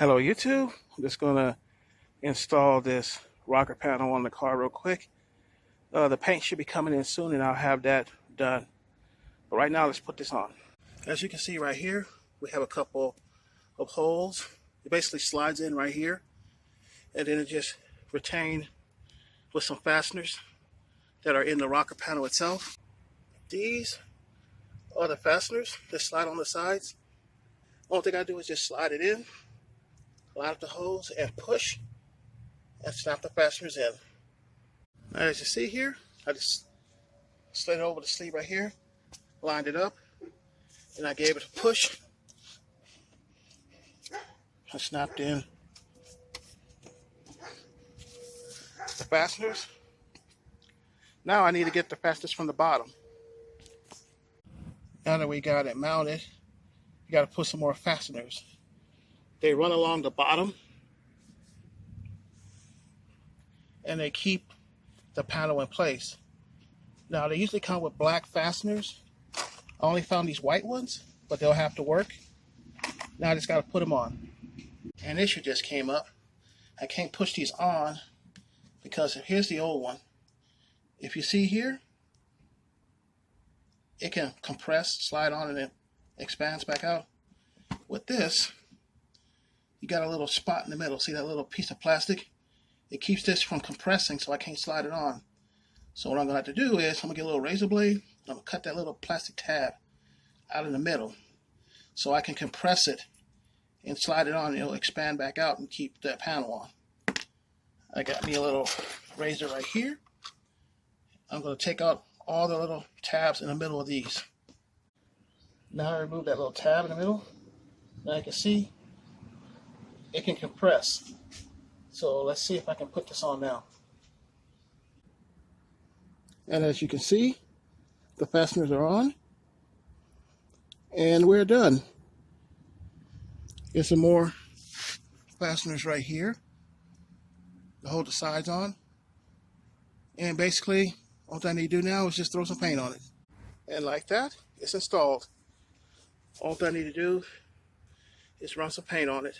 Hello YouTube, I'm just going to install this rocker panel on the car real quick. The paint should be coming in soon and I'll have that done. But right now let's put this on. As you can see right here, we have a couple of holes. It basically slides in right here and then it just retained with some fasteners that are in the rocker panel itself. These are the fasteners that slide on the sides. Only thing I do is just slide it in, line up the holes and push and snap the fasteners in. Now, as you see here, I just slid it over the sleeve right here, lined it up, and I gave it a push. I snapped in the fasteners. Now I need to get the fasteners from the bottom. Now that we got it mounted, you got to put some more fasteners. They run along the bottom and they keep the panel in place. Now they usually come with black fasteners. I only found these white ones, but they'll have to work. Now I just got to put them on. An issue just came up. I can't push these on because here's the old one. If you see here, it can compress, slide on, and it expands back out. With this, you got a little spot in the middle. See that little piece of plastic? It keeps this from compressing, so I can't slide it on. So what I'm going to have to do is I'm going to get a little razor blade. I'm going to cut that little plastic tab out in the middle so I can compress it and slide it on, and it'll expand back out and keep that panel on. I got me a little razor right here. I'm going to take out all the little tabs in the middle of these. Now I remove that little tab in the middle. Now you can see it can compress. So let's see if I can put this on now. And as you can see, the fasteners are on. And we're done. Get some more fasteners right here to hold the sides on. And basically, all I need to do now is just throw some paint on it. And like that, it's installed. All I need to do is run some paint on it.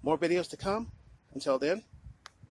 More videos to come. Until then.